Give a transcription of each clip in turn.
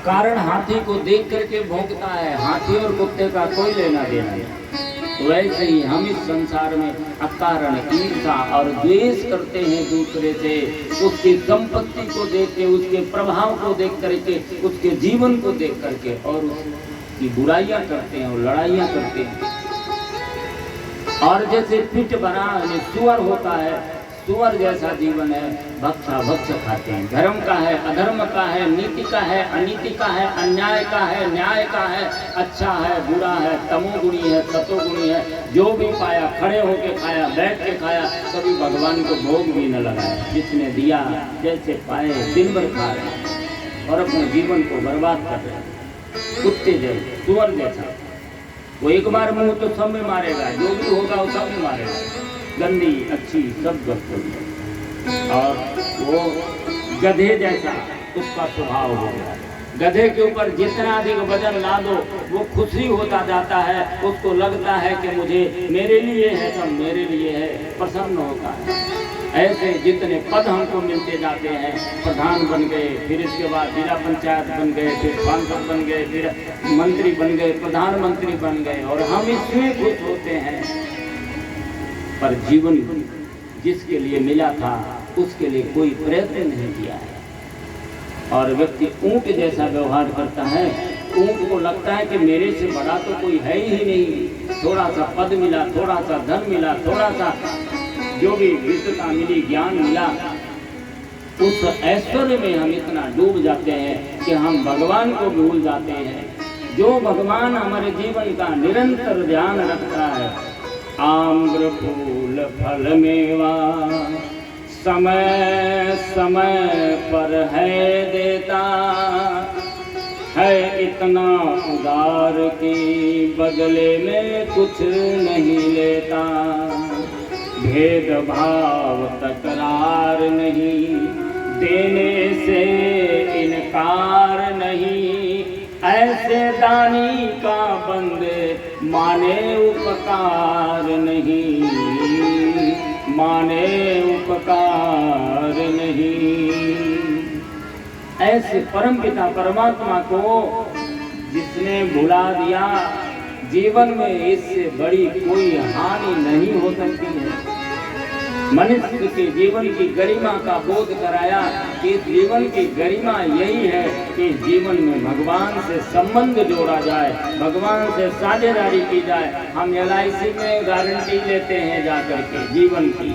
कारण हाथी को देख करके भौंकता है, हाथी और कुत्ते का कोई लेना देना नहीं। वैसे ही हम इस संसार में अकारण ईर्ष्या और द्वेष करते हैं दूसरे से, उसकी संपत्ति को देख के, उसके प्रभाव को देख करके, उसके जीवन को देख करके, और उसकी बुराइयां करते हैं और लड़ाइयां करते हैं। और जैसे पिट बना सुअर होता है, सुअर जैसा जीवन है, भक्षा भक्ष खाते हैं। धर्म का है, अधर्म का है, नीति का है, अनीति का है, अन्याय का है, न्याय का है, अच्छा है, बुरा है, तमोगुणी है, सतोगुणी है, जो भी पाया खड़े होके खाया, बैठ के खाया, कभी भगवान को भोग भी न लगाया। जिसने दिया जैसे पाए दिन भर खा रहे और अपने जीवन को बर्बाद कर रहे हैं। कुत्ते जैसे, सुअर जैसा, वो एक बार मुंह तो सब में मारेगा, जो भी होगा वो सब में मारेगा, गंदी अच्छी सब गंदी। और वो गधे जैसा उसका स्वभाव हो गया। गधे के ऊपर जितना अधिक वजन ला दो वो खुशी होता जाता है, उसको लगता है कि मुझे मेरे लिए है, सब मेरे लिए है, प्रसन्न होता है। ऐसे जितने पद हमको मिलते जाते हैं, प्रधान बन गए, फिर इसके बाद जिला पंचायत बन गए, फिर सांसद बन गए, फिर मंत्री बन गए, प्रधानमंत्री बन गए, और हम इसमें खुश होते हैं। पर जीवन जिसके लिए मिला था उसके लिए कोई प्रयत्न नहीं किया है। और व्यक्ति ऊंट जैसा व्यवहार करता है। ऊंट को लगता है कि मेरे से बड़ा तो कोई है ही नहीं। थोड़ा सा पद मिला, थोड़ा सा धन मिला, थोड़ा सा जो भी विद्वता मिली, ज्ञान मिला, उस ऐश्वर्य में हम इतना डूब जाते हैं कि हम भगवान को भूल जाते हैं। जो भगवान हमारे जीवन का निरंतर ध्यान रखता है। आम्र फूल फल मेवा समय समय पर है देता, है इतना उदार कि बदले में कुछ नहीं लेता। भेदभाव तकरार नहीं, देने से इनकार नहीं। ऐसे दानी का बंदे माने उपकार नहीं, माने उपकार नहीं। ऐसे परमपिता परमात्मा को जिसने भुला दिया, जीवन में इससे बड़ी कोई हानि नहीं हो सकती है। मनुष्य के जीवन की गरिमा का बोध कराया कि जीवन की गरिमा यही है कि जीवन में भगवान से संबंध जोड़ा जाए, भगवान से साझेदारी की जाए। हम LIC में गारंटी लेते हैं जाकर के जीवन की।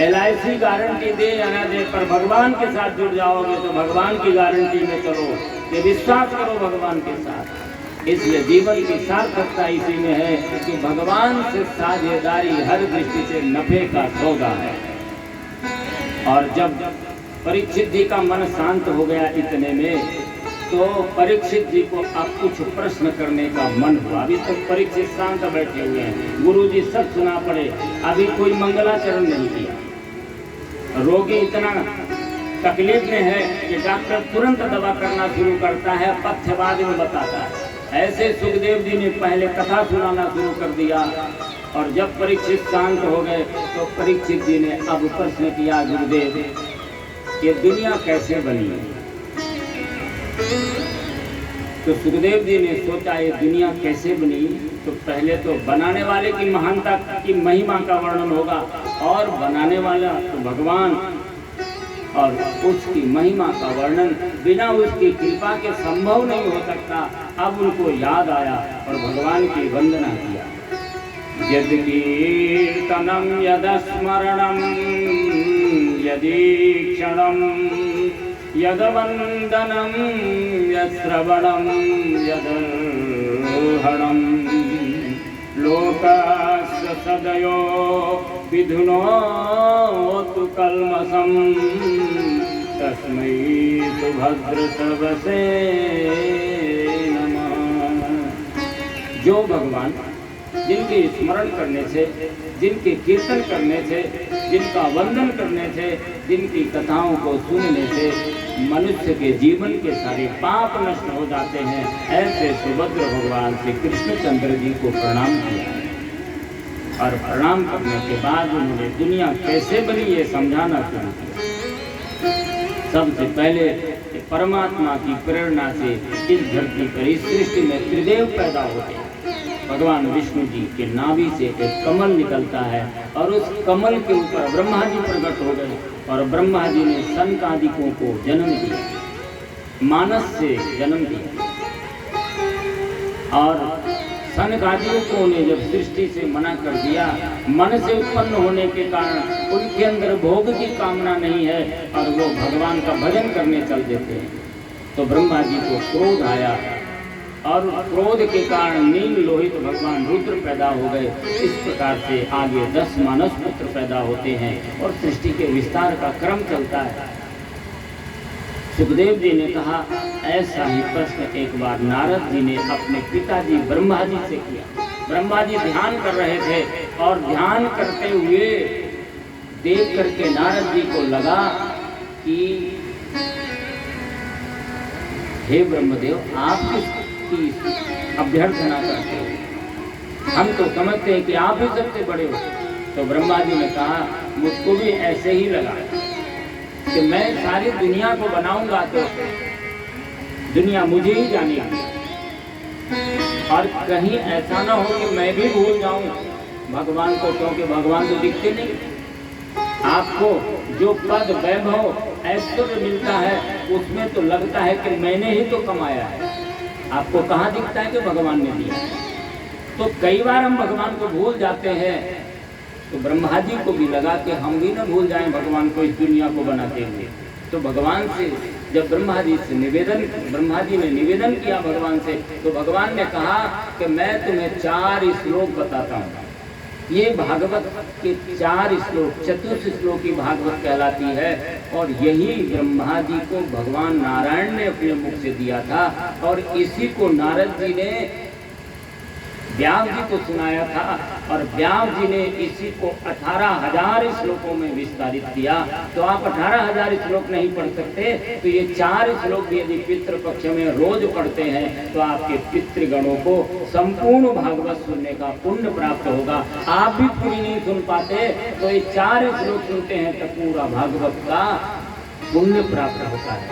LIC गारंटी दे या न दे, पर भगवान के साथ जुड़ जाओगे तो भगवान की गारंटी में चलो, ये विश्वास करो भगवान के साथ। इसलिए जीवन की सार्थकता इसी में है कि भगवान से साझेदारी हर दृष्टि से नफे का सौदा है। और जब परीक्षित जी का मन शांत हो गया इतने में, तो परीक्षित जी को अब कुछ प्रश्न करने का मन हुआ। अभी तक परीक्षित शांत बैठे हुए हैं, गुरु जी सब सुना पड़े, अभी कोई मंगलाचरण नहीं किया। रोगी इतना तकलीफ में है कि डॉक्टर तुरंत दवा करना शुरू करता है, पथ्यवाद में बताता है। ऐसे सुखदेव जी ने पहले कथा सुनाना शुरू कर दिया। और जब परीक्षित शांत हो गए तो परीक्षित जी ने अब प्रश्न किया, गुरुदेव ये दुनिया कैसे बनी? तो सुखदेव जी ने सोचा ये दुनिया कैसे बनी, तो पहले तो बनाने वाले की महानता की महिमा का वर्णन होगा, और बनाने वाला तो भगवान, और उसकी महिमा का वर्णन बिना उसकी कृपा के संभव नहीं हो सकता। अब उनको याद आया और भगवान की वंदना किया। यदि कीर्तनम यद स्मरणम यदीक्षणम यद वंदनम यद श्रवणम यद हरणम लोकस्य सदयो विधुनोतु कल्मषं तस्मै सुभद्र सबसे नमः। जो भगवान जिनके स्मरण करने से, जिनके कीर्तन करने से, जिनका वंदन करने से, जिनकी कथाओं को सुनने से मनुष्य के जीवन के सारे पाप नष्ट हो जाते हैं, ऐसे सुभद्र भगवान श्री कृष्णचंद्र जी को प्रणाम किया। और प्रणाम करने के बाद उन्होंने दुनिया कैसे बनी ये समझाना शुरू किया। सबसे पहले परमात्मा की प्रेरणा से इस धरती पर इस सृष्टि में त्रिदेव पैदा होते हैं। भगवान विष्णु जी के नाभि से एक कमल निकलता है और उस कमल के ऊपर ब्रह्मा जी प्रकट हो गए और ब्रह्मा जी ने सनकादिकों को जन्म दिया, मानस से जन्म दिया। और सनकादिकों ने जब सृष्टि से मना कर दिया, मन से उत्पन्न होने के कारण उनके अंदर भोग की कामना नहीं है और वो भगवान का भजन करने चल देते हैं, तो ब्रह्मा जी को क्रोध आया और क्रोध के कारण नील लोहित भगवान रुद्र पैदा हो गए। इस प्रकार से आगे 10 मानस पुत्र पैदा होते हैं और सृष्टि के विस्तार का क्रम चलता है। सुखदेव जी ने कहा, ऐसा ही प्रश्न एक बार नारद जी ने अपने पिताजी ब्रह्मा जी से किया। ब्रह्मा जी ध्यान कर रहे थे और ध्यान करते हुए देख करके नारद जी को लगा कि हे ब्रह्मदेव, आप किसकी अभ्यर्थना करते हो? हम तो समझते हैं कि आप ही सबसे बड़े हो। तो ब्रह्मा जी ने कहा, मुझको भी ऐसे ही लगा कि मैं सारी दुनिया को बनाऊंगा तो दुनिया मुझे ही जानेगी और कहीं ऐसा ना हो कि मैं भी भूल जाऊं भगवान को, क्योंकि भगवान तो दिखते नहीं। आपको जो पद वैभव ऐश्वर्य मिलता है उसमें तो लगता है कि मैंने ही तो कमाया है, आपको कहाँ दिखता है कि भगवान ने दिया। तो कई बार हम भगवान को भूल जाते हैं। तो ब्रह्मा जी को भी लगा कि हम भी ना भूल जाएं भगवान को इस दुनिया को बनाते हुए। तो भगवान से जब ब्रह्मा जी ने निवेदन किया भगवान से, तो भगवान ने कहा कि मैं तुम्हें 4 श्लोक बताता हूँ। ये भागवत के 4 श्लोक, चतुर्थ श्लोक की भागवत कहलाती है और यही ब्रह्मा जी को भगवान नारायण ने अपने मुख से दिया था और इसी को नारद जी ने व्यास जी को सुनाया था और व्यास जी ने इसी को 18,000 श्लोकों में विस्तारित किया। तो आप 18,000 श्लोक नहीं पढ़ सकते, तो ये 4 श्लोक भी यदि पितृपक्ष में रोज पढ़ते हैं तो आपके पितृगणों को संपूर्ण भागवत सुनने का पुण्य प्राप्त होगा। आप भी पूरी नहीं सुन पाते तो ये 4 श्लोक सुनते हैं तो पूरा भागवत का पुण्य प्राप्त होता है।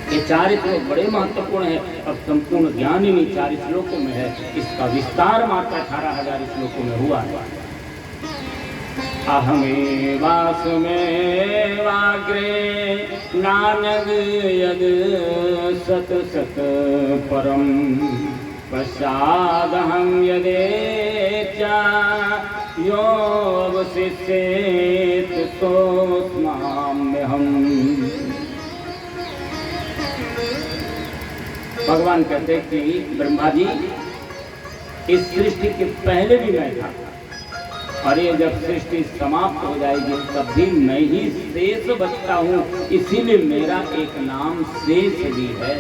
ये 4 श्लोक बड़े महत्वपूर्ण है और संपूर्ण ज्ञान ही 4 श्लोकों में है। इसका विस्तार मात्र 18,000 श्लोकों में हुआ है। अहमेवास्मेवाग्रे नानग यद सत सत परम पश्चादहं यदेचा योऽवशिष्येत सोऽस्माम्यहम्। भगवान कहते हैं कि ब्रह्मा जी, इस सृष्टि के पहले भी मैं था और ये जब सृष्टि समाप्त हो जाएगी तब भी मैं ही शेष बचता हूँ, इसीलिए मेरा एक नाम शेष भी है।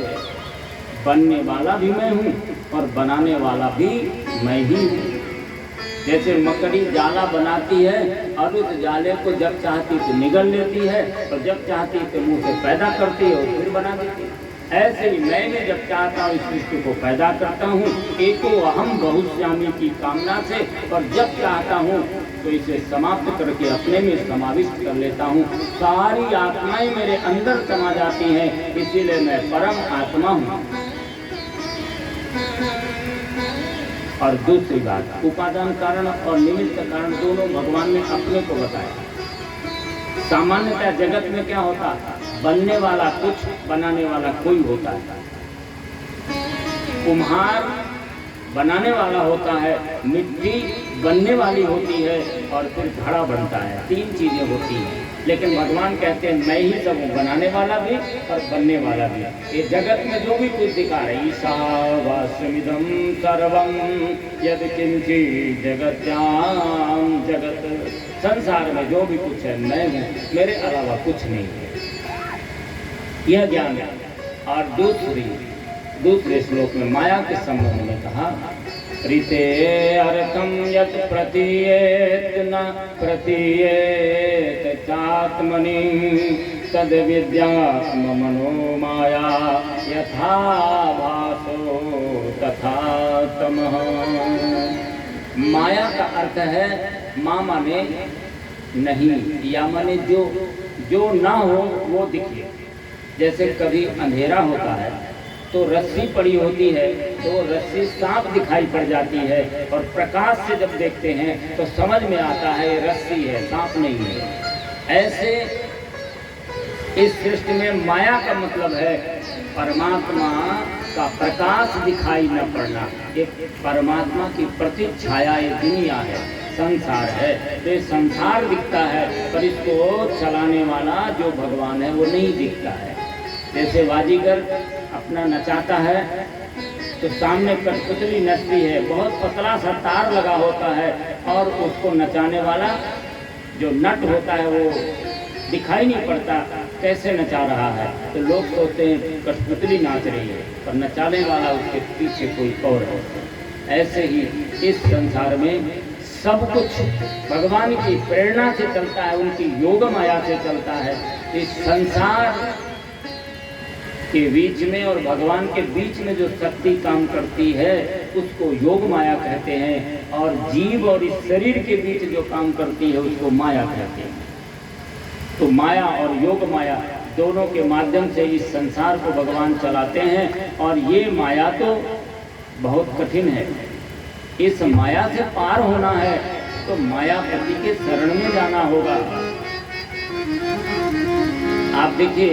बनने वाला भी मैं हूँ और बनाने वाला भी मैं ही हूँ। जैसे मकड़ी जाला बनाती है और उस जाले को जब चाहती तो निगल लेती है और जब चाहती तो मुंह से पैदा करती है और फिर बना देती है, ऐसे ही मैंने जब चाहता हूँ इस सृष्टि को पैदा करता हूँ एको अहम बहुश्यामी की कामना से, और जब चाहता हूँ तो इसे समाप्त करके अपने में समाविष्ट कर लेता हूँ। सारी आत्माएं मेरे अंदर समा जाती हैं, इसीलिए मैं परम आत्मा हूँ। और दूसरी बात, उपादान कारण और निमित्त कारण दोनों भगवान ने अपने को बताया। सामान्यतः जगत में क्या होता है, बनने वाला कुछ, बनाने वाला कोई होता है। कुम्हार बनाने वाला होता है, मिट्टी बनने वाली होती है और फिर घड़ा बनता है, 3 चीजें होती हैं। लेकिन भगवान कहते हैं मैं ही सब हूँ, बनाने वाला भी और बनने वाला भी। ये जगत में जो भी कुछ दिखा रहे, ईशावास्यमिदं सर्वं यत्किंचित् जगत्यां जगत, संसार में जो भी कुछ है मैं हूँ, मेरे अलावा कुछ नहीं है, यह ज्ञान है। और दूसरे श्लोक में माया के संबंध में कहा, ऋते अर्थम यत् प्रतीयेत न प्रतीयेत चात्मनि तद विद्यात्म मनो माया यथा भासो तथा तमः। माया का अर्थ है माँ माने नहीं, या माने जो ना हो वो दिखे। जैसे कभी अंधेरा होता है तो रस्सी पड़ी होती है, तो वो रस्सी सांप दिखाई पड़ जाती है, और प्रकाश से जब देखते हैं तो समझ में आता है ये रस्सी है, सांप नहीं है। ऐसे इस सृष्टि में माया का मतलब है परमात्मा का प्रकाश दिखाई न पड़ना। एक परमात्मा की प्रतिछाया ये दुनिया है, संसार है। तो ये संसार दिखता है, पर इसको चलाने वाला जो भगवान है वो नहीं दिखता है। जैसे वाजीगर अपना नचाता है तो सामने कठपुतली नचती है, बहुत पतला सा तार लगा होता है, और उसको नचाने वाला जो नट होता है वो दिखाई नहीं पड़ता कैसे नचा रहा है। तो लोग सोचते हैं कठपुतली नाच रही है, पर नचाने वाला उसके पीछे कोई और है। ऐसे ही इस संसार में सब कुछ भगवान की प्रेरणा से चलता है, उनकी योग माया से चलता है। इस संसार के बीच में और भगवान के बीच में जो शक्ति काम करती है उसको योग माया कहते हैं, और जीव और इस शरीर के बीच जो काम करती है उसको माया कहते हैं। तो माया और योग माया दोनों के माध्यम से इस संसार को भगवान चलाते हैं, और ये माया तो बहुत कठिन है। इस माया से पार होना है तो मायापति के शरण में जाना होगा। आप देखिए,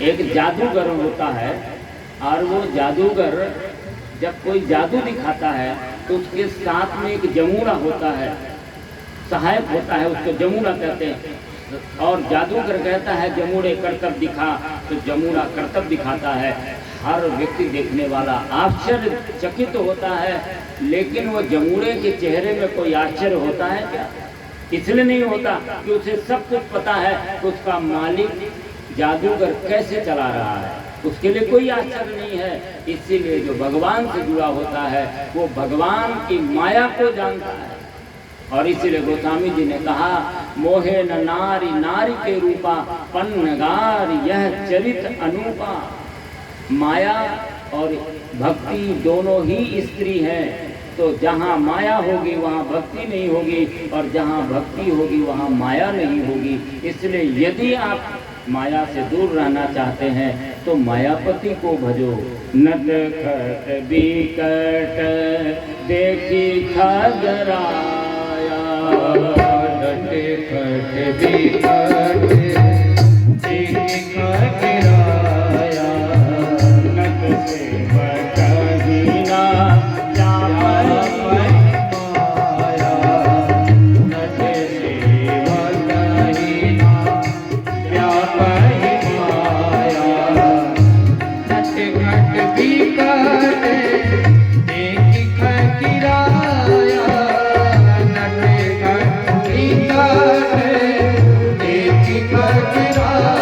एक जादूगर होता है, और वो जादूगर जब कोई जादू दिखाता है तो उसके साथ में एक जमूरा होता है, सहायक होता है, उसको जमूरा कहते हैं। और जादूगर कहता है जमूरे करतब दिखा, तो जमूरा करतब दिखाता है। हर व्यक्ति देखने वाला आश्चर्यचकित होता है, लेकिन वो जमूरे के चेहरे में कोई आश्चर्य होता है क्या? इसलिए नहीं होता कि उसे सब कुछ पता है कि उसका मालिक जादूगर कैसे चला रहा है, उसके लिए कोई आश्चर्य नहीं है। इसीलिए जो भगवान से जुड़ा होता है वो भगवान की माया को जानता है। और इसीलिए गोस्वामी जी ने कहा, मोहे न नारी नारी के रूपा, पन्नगार यह चरित अनूपा। माया और भक्ति दोनों ही स्त्री हैं, तो जहाँ माया होगी वहाँ भक्ति नहीं होगी, और जहाँ भक्ति होगी वहाँ माया नहीं होगी। इसलिए यदि आप माया से दूर रहना चाहते हैं तो मायापति को भजो। नट खट बिकट देखी खगराया, नट खट बिकट देखी खगराया, नट से बकहीना Kira